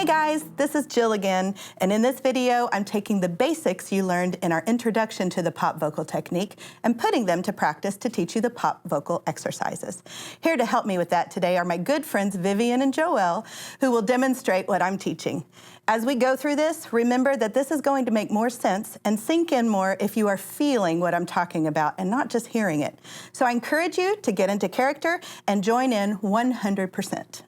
guys, this is Jill again, and in this video, I'm taking the basics you learned in our introduction to the pop vocal technique and putting them to practice to teach you the pop vocal exercises. Here to help me with that today are my good friends Vivian and Joelle, who will demonstrate what I'm teaching. As we go through this, remember that this is going to make more sense and sink in more if you are feeling what I'm talking about and not just hearing it. So I encourage you to get into character and join in 100%.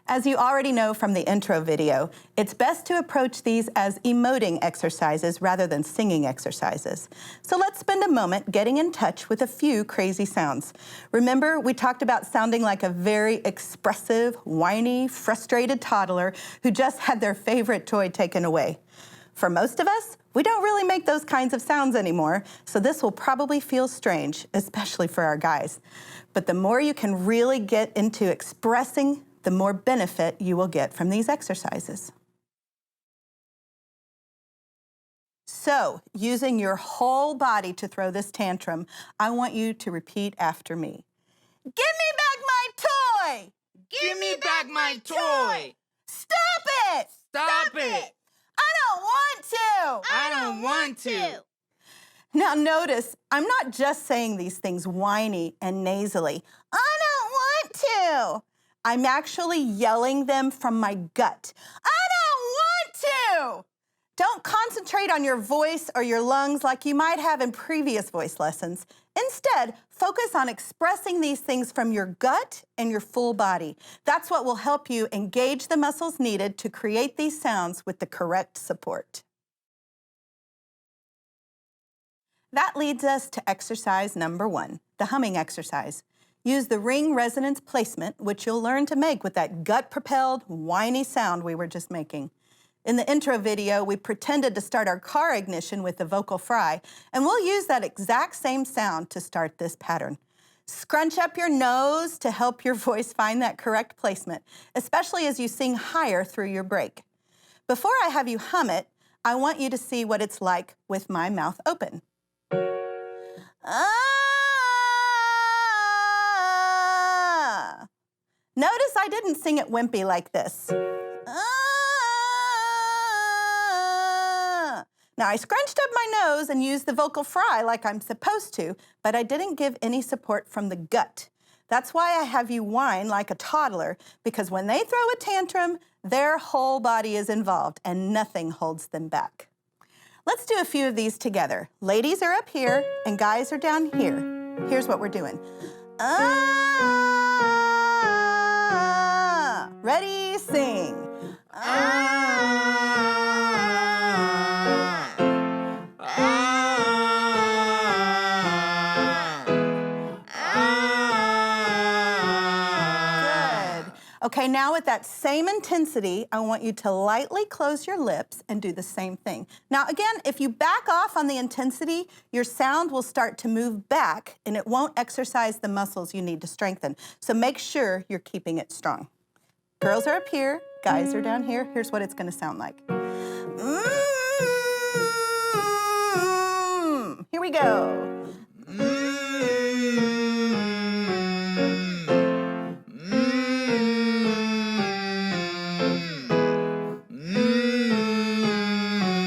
As you already know from the intro video, it's best to approach these as emoting exercises rather than singing exercises. So let's spend a moment getting in touch with a few crazy sounds. Remember, we talked about sounding like a very expressive, whiny, frustrated toddler who just had their favorite toy taken away. For most of us, we don't really make those kinds of sounds anymore, so this will probably feel strange, especially for our guys. But the more you can really get into expressing, the more benefit you will get from these exercises. So, using your whole body to throw this tantrum, I want you to repeat after me. Give me back my toy! Give me back my toy! Stop it! Stop it! I don't want to! I don't want to! Now notice, I'm not just saying these things whiny and nasally. I don't want to! I'm actually yelling them from my gut. I don't want to! Don't concentrate on your voice or your lungs like you might have in previous voice lessons. Instead, focus on expressing these things from your gut and your full body. That's what will help you engage the muscles needed to create these sounds with the correct support. That leads us to exercise number 1, the humming exercise. Use the ring resonance placement, which you'll learn to make with that gut-propelled, whiny sound we were just making. In the intro video, we pretended to start our car ignition with the vocal fry, and we'll use that exact same sound to start this pattern. Scrunch up your nose to help your voice find that correct placement, especially as you sing higher through your break. Before I have you hum it, I want you to see what it's like with my mouth open. Notice I didn't sing it wimpy like this. Now I scrunched up my nose and used the vocal fry like I'm supposed to, but I didn't give any support from the gut. That's why I have you whine like a toddler, because when they throw a tantrum, their whole body is involved and nothing holds them back. Let's do a few of these together. Ladies are up here and guys are down here. Here's what we're doing. Ready, sing. Good. Okay, now with that same intensity, I want you to lightly close your lips and do the same thing. Now again, if you back off on the intensity, your sound will start to move back and it won't exercise the muscles you need to strengthen. So make sure you're keeping it strong. Girls are up here, guys are down here. Here's what it's gonna sound like. Here we go.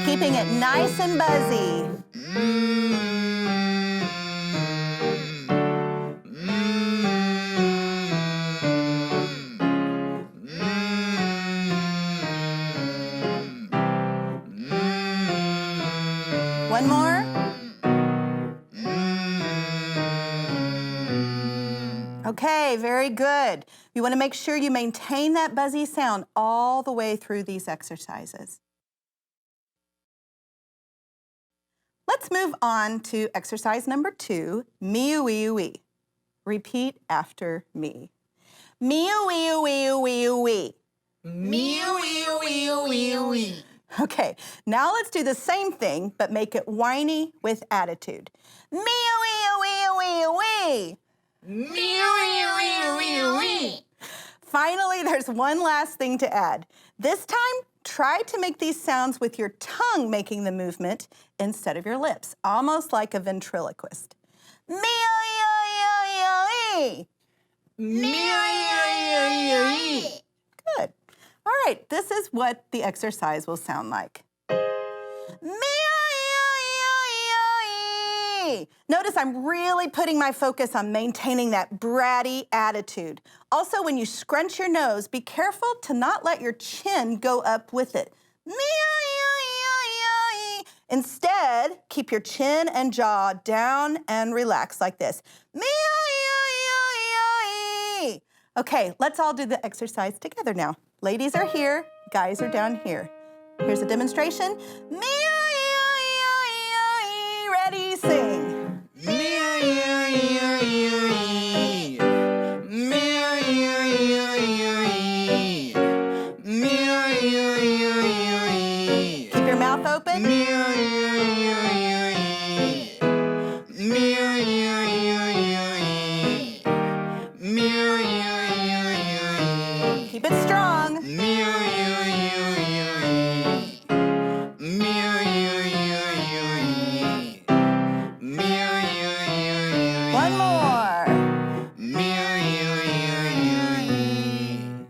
Keeping it nice and buzzy. One more. Okay, very good. You want to make sure you maintain that buzzy sound all the way through these exercises. Let's move on to exercise number 2, Mee-oo-ee-oo-ee. Repeat after me. Mee-oo-ee-oo-ee-oo-ee. Mee-oo-ee-oo-ee-oo-ee. Okay, now let's do the same thing, but make it whiny with attitude. Mee-oo-ee-oo-ee-oo-ee. Mee-oo-ee-oo-ee-oo-ee. Finally, there's one last thing to add. This time, try to make these sounds with your tongue making the movement instead of your lips, almost like a ventriloquist. Mee-oo-ee-oo-ee-oo-ee. Mee-oo-ee-oo-ee-oo-ee. Good. All right, this is what the exercise will sound like. Mee-oo-ee-oo-ee-oo-ee. Notice I'm really putting my focus on maintaining that bratty attitude. Also, when you scrunch your nose, be careful to not let your chin go up with it. Mee-oo-ee-oo-ee-oo-ee. Instead, keep your chin and jaw down and relax like this. Mee-oo-ee-oo-ee-oo-ee. Okay, let's all do the exercise together now. Ladies are here, guys are down here. Here's a demonstration. Mee-oo-ee-oo-ee-oo-ee. Ready, sing. Mee-oo-ee-oo-ee-oo-ee. Mee-oo-ee-oo-ee-oo-ee. Mee-oo-ee-oo-ee-oo-ee. Keep your mouth open. Mee-oo-ee-oo-ee-oo-ee. Mee-oo-ee-oo-ee-oo-ee. Mee-oo-ee-oo-ee-oo-ee. Keep it strong. Mee-oo-ee-oo-ee-oo-ee. Mee-oo-ee-oo-ee-oo-ee. Mee-oo-ee-oo-ee-oo-ee. One more. Mee-oo-ee-oo-ee-oo-ee.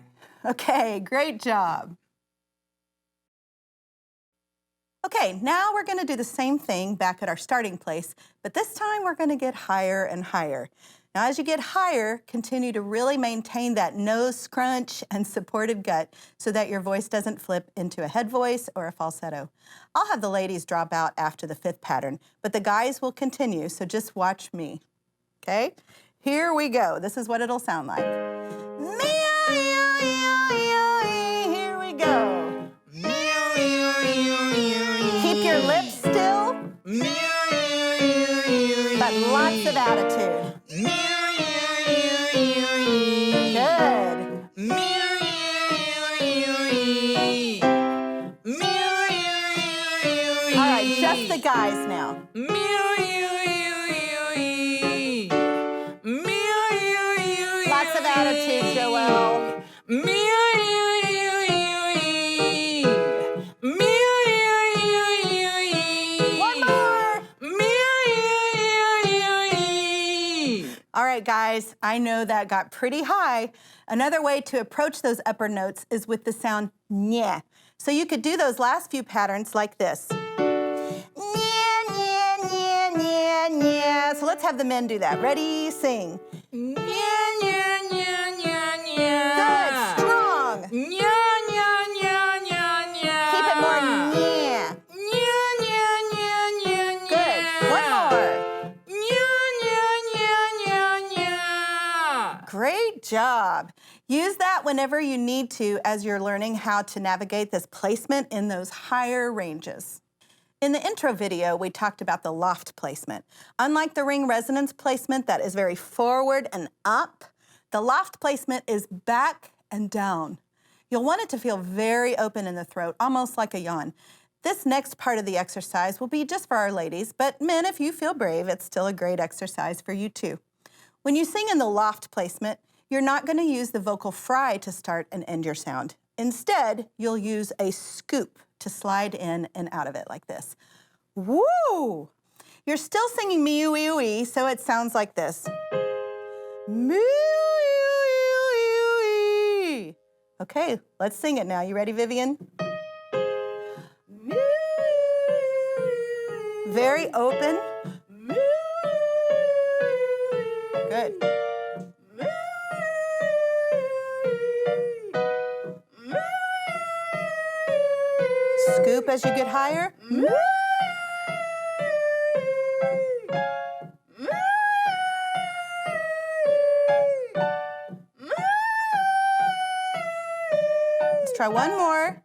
Okay, great job. Okay, now we're gonna do the same thing back at our starting place, but this time we're gonna get higher and higher. Now, as you get higher, continue to really maintain that nose scrunch and supported gut so that your voice doesn't flip into a head voice or a falsetto. I'll have the ladies drop out after the 5th pattern, but the guys will continue, so just watch me, okay? Here we go. This is what it'll sound like. Mee-oo-ee-oo-ee-oo-ee. Here we go. Mee-oo-ee-oo-ee-oo-ee. Keep your lips still, Mee-oo-ee-oo-ee-oo-ee. but lots of attitude. Mee-oo-ee-oo-ee-oo-ee. Good. Mee-oo-ee-oo-ee-oo-ee. Mee-oo-ee-oo-ee-oo-ee. All right, just the guys now. Mee-oo-ee-oo-ee-oo-ee. Mee-oo-ee-oo-ee-oo-ee. Lots of attitude, Joelle. Mee-oo-ee-oo-ee-oo-ee. Mee-oo-ee-oo-ee-oo-ee. One more. Mee-oo-ee-oo-ee-oo-ee. All right, guys, I know that got pretty high. Another way to approach those upper notes is with the sound nye. So you could do those last few patterns like this. Nye, nye, nye, nye, nye. So let's have the men do that. Ready, sing. Good, strong. Keep it more nye. Good. One more. Great job. Use that whenever you need to as you're learning how to navigate this placement in those higher ranges. In the intro video, we talked about the loft placement. Unlike the ring resonance placement that is very forward and up, the loft placement is back and down. You'll want it to feel very open in the throat, almost like a yawn. This next part of the exercise will be just for our ladies, but men, if you feel brave, it's still a great exercise for you too. When you sing in the loft placement, you're not going to use the vocal fry to start and end your sound. Instead, you'll use a scoop to slide in and out of it like this. Woo! You're still singing mee-oo-ee-oo-ee, so it sounds like this. Mee-oo-ee-oo-ee-oo-ee. Okay, let's sing it now. You ready, Vivian? Very open. Good. Scoop as you get higher. Let's try one more.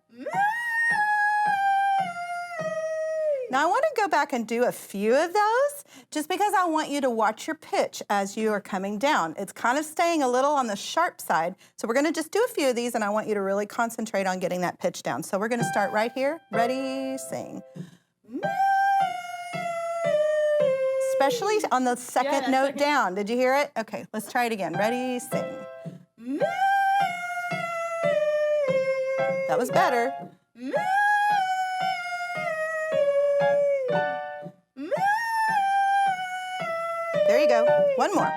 Now I want to go back and do a few of those just because I want you to watch your pitch as you are coming down. It's kind of staying a little on the sharp side. So we're going to just do a few of these and I want you to really concentrate on getting that pitch down. So we're going to start right here. Ready, sing. Especially on the second note down. Did you hear it? Okay, let's try it again. Ready, sing. That was better. There you go. One more.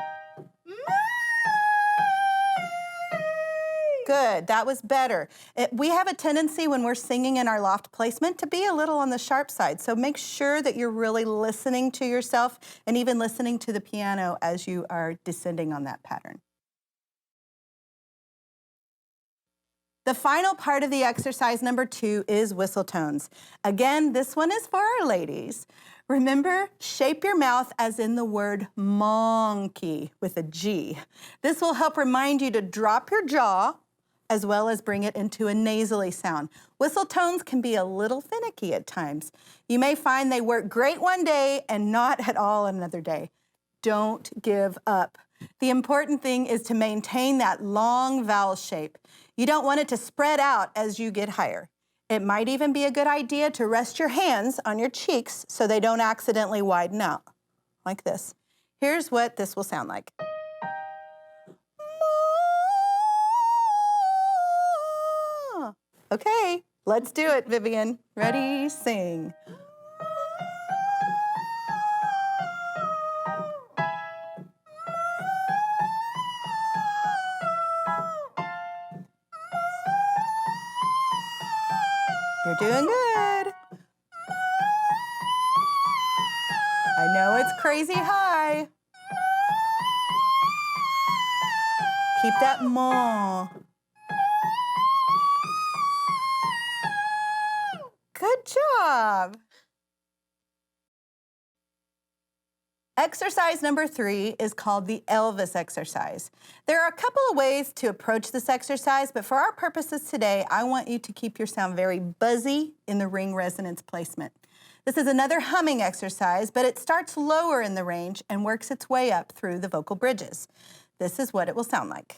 Good, that was better. We have a tendency when we're singing in our loft placement to be a little on the sharp side, so make sure that you're really listening to yourself and even listening to the piano as you are descending on that pattern. The final part of the exercise number 2 is whistle tones. Again, this one is for our ladies. Remember, shape your mouth as in the word monkey with a G. This will help remind you to drop your jaw as well as bring it into a nasally sound. Whistle tones can be a little finicky at times. You may find they work great one day and not at all another day. Don't give up. The important thing is to maintain that long vowel shape. You don't want it to spread out as you get higher. It might even be a good idea to rest your hands on your cheeks so they don't accidentally widen out, like this. Here's what this will sound like. Okay, let's do it, Vivian. Ready, sing. You're doing good. I know it's crazy high. Keep that ma. Good job. Exercise number 3 is called the Elvis exercise. There are a couple of ways to approach this exercise, but for our purposes today, I want you to keep your sound very buzzy in the ring resonance placement. This is another humming exercise, but it starts lower in the range and works its way up through the vocal bridges. This is what it will sound like.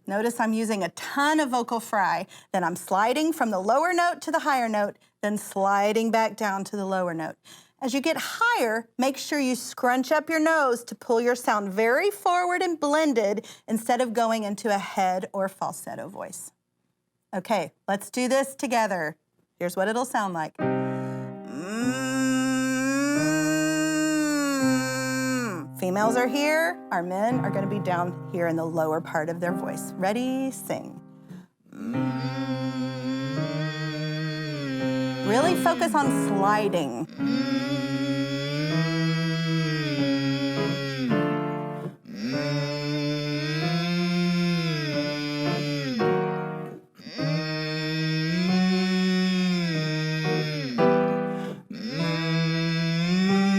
Notice I'm using a ton of vocal fry, then I'm sliding from the lower note to the higher note, then sliding back down to the lower note. As you get higher, make sure you scrunch up your nose to pull your sound very forward and blended instead of going into a head or falsetto voice. Okay, let's do this together. Here's what it'll sound like. Females are here, our men are going to be down here in the lower part of their voice. Ready, sing. Really focus on sliding.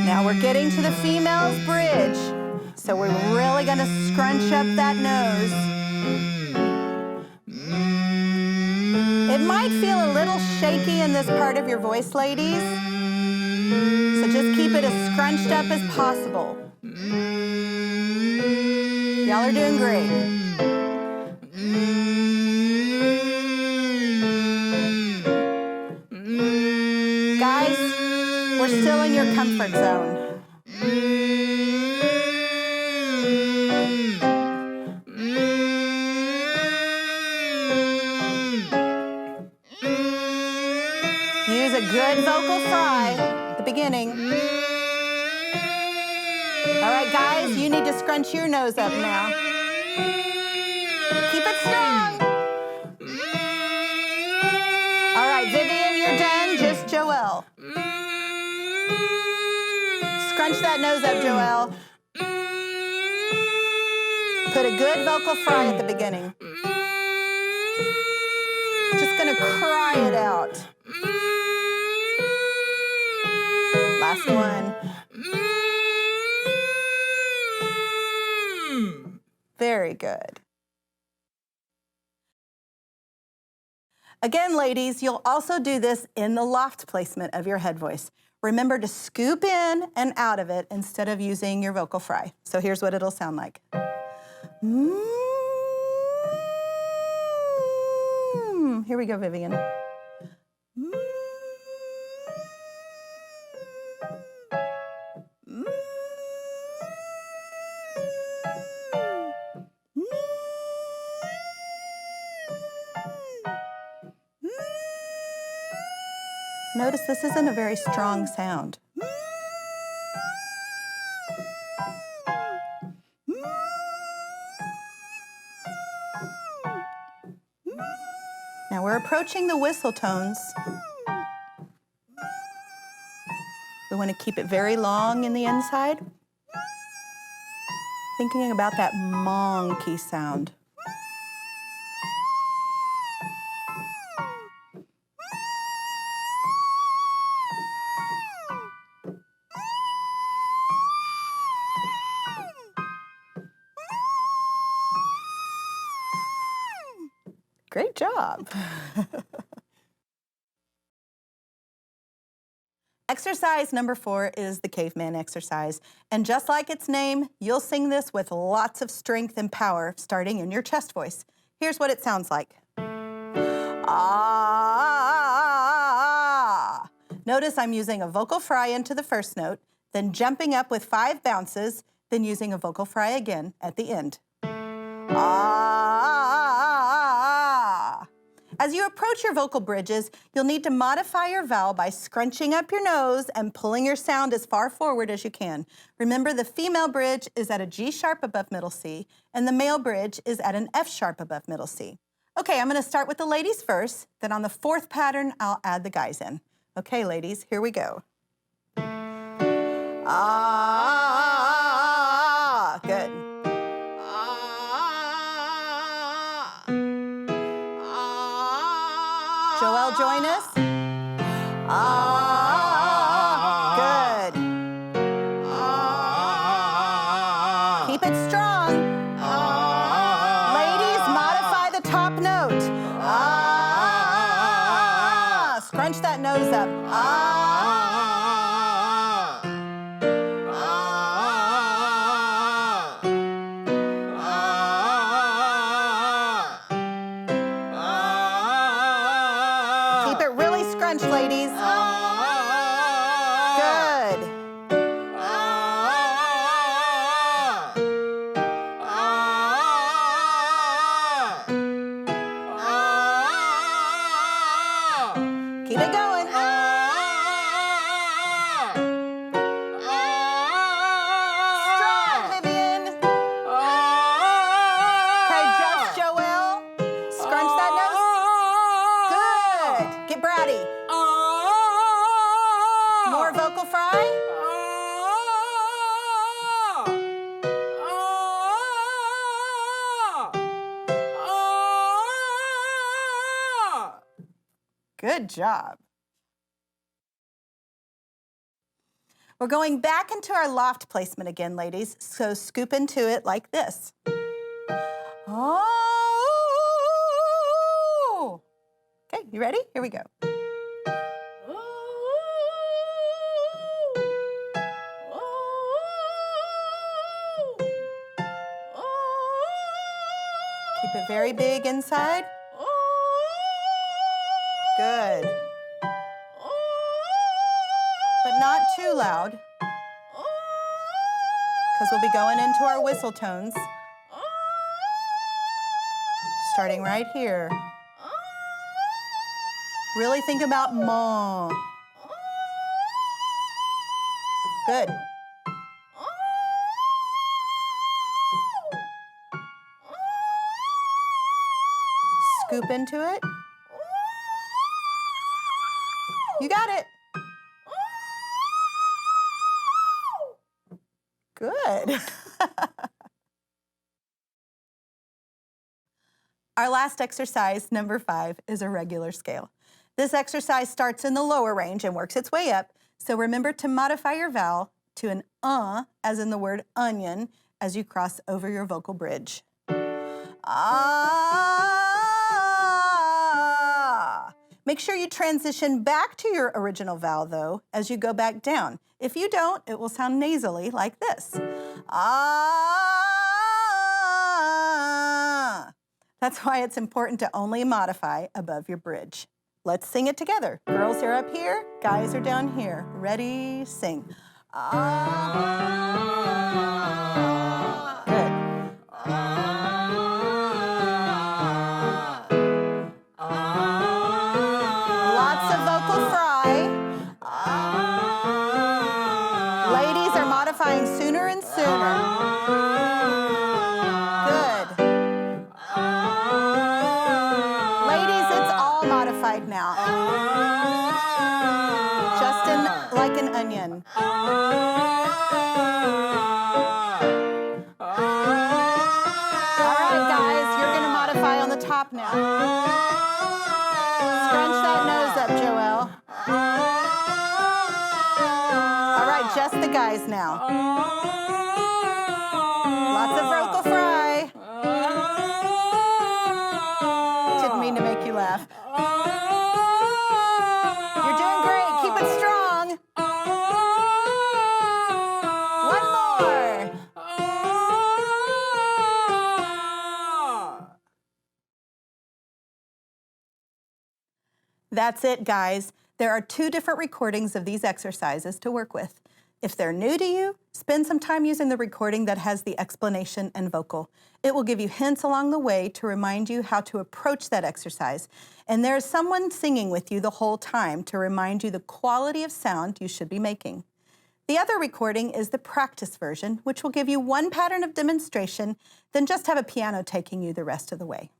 Now we're getting to the female's bridge, so we're really going to scrunch up that nose. It might feel a little shaky in this part of your voice, ladies, so just keep it as scrunched up as possible. Y'all are doing great. Guys, we're still in your comfort zone. Use a good vocal fry at the beginning. All right, guys, you need to scrunch your nose up now. Keep it strong. All right, Vivian, you're done. Just Joelle. Scrunch that nose up, Joelle. Put a good vocal fry at the beginning. Just gonna cry it out. Last one. Very good. Again, ladies, you'll also do this in the loft placement of your head voice. Remember to scoop in and out of it instead of using your vocal fry. So here's what it'll sound like. Here we go, Vivian. Notice this isn't a very strong sound. Now we're approaching the whistle tones. We want to keep it very long in the inside. Thinking about that monkey sound. Great job. Exercise number 4 is the Caveman exercise. And just like its name, you'll sing this with lots of strength and power, starting in your chest voice. Here's what it sounds like. Ah. Notice I'm using a vocal fry into the first note, then jumping up with 5 bounces, then using a vocal fry again at the end. Ah. As you approach your vocal bridges, you'll need to modify your vowel by scrunching up your nose and pulling your sound as far forward as you can. Remember, the female bridge is at a G sharp above middle C, and the male bridge is at an F sharp above middle C. Okay, I'm gonna start with the ladies first, then on the 4th pattern, I'll add the guys in. Okay, ladies, here we go. Ah, good. Joelle, join us. Ah, good. Keep it strong. Ladies, modify the top note. Ah, scrunch that nose up. Ladies. Good. Keep it going. Strong, Vivian. Okay, just Joelle. Scrunch that nose. Good. Get bratty. More vocal fry. Good job. We're going back into our loft placement again, ladies. So scoop into it like this. Oh. Okay, you ready? Here we go. Keep it very big inside. Good. But not too loud, because we'll be going into our whistle tones, starting right here. Really think about ma. Good. Scoop into it. You got it. Good. Our last exercise, number 5, is a regular scale. This exercise starts in the lower range and works its way up, so remember to modify your vowel to an as in the word onion, as you cross over your vocal bridge. Ah. Make sure you transition back to your original vowel, though, as you go back down. If you don't, it will sound nasally like this. Ah. That's why it's important to only modify above your bridge. Let's sing it together. Girls are up here, guys are down here. Ready, sing. Ah. Good. Lots of vocal fry. Ladies are modifying sooner and sooner. Good. Ladies, it's all Justin, like an onion. All right, guys, you're going to modify on the top now. Scrunch that nose up, Joelle. All right, just the guys now. Lots of vocal fry. Didn't mean to make you laugh. You're doing great. Keep it strong. One more. That's it, guys. There are 2 different recordings of these exercises to work with. If they're new to you, spend some time using the recording that has the explanation and vocal. It will give you hints along the way to remind you how to approach that exercise. And there is someone singing with you the whole time to remind you the quality of sound you should be making. The other recording is the practice version, which will give you one pattern of demonstration, then just have a piano taking you the rest of the way.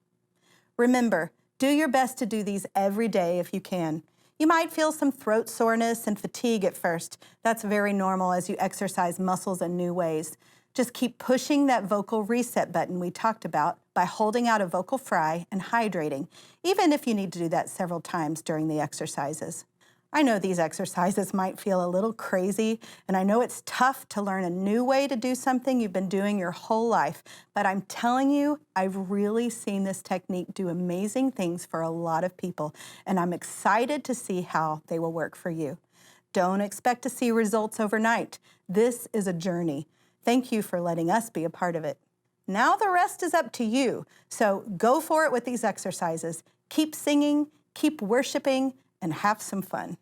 Remember, do your best to do these every day if you can. You might feel some throat soreness and fatigue at first. That's very normal as you exercise muscles in new ways. Just keep pushing that vocal reset button we talked about by holding out a vocal fry and hydrating, even if you need to do that several times during the exercises. I know these exercises might feel a little crazy, and I know it's tough to learn a new way to do something you've been doing your whole life, but I'm telling you, I've really seen this technique do amazing things for a lot of people, and I'm excited to see how they will work for you. Don't expect to see results overnight. This is a journey. Thank you for letting us be a part of it. Now the rest is up to you, so go for it with these exercises. Keep singing, keep worshiping, and have some fun.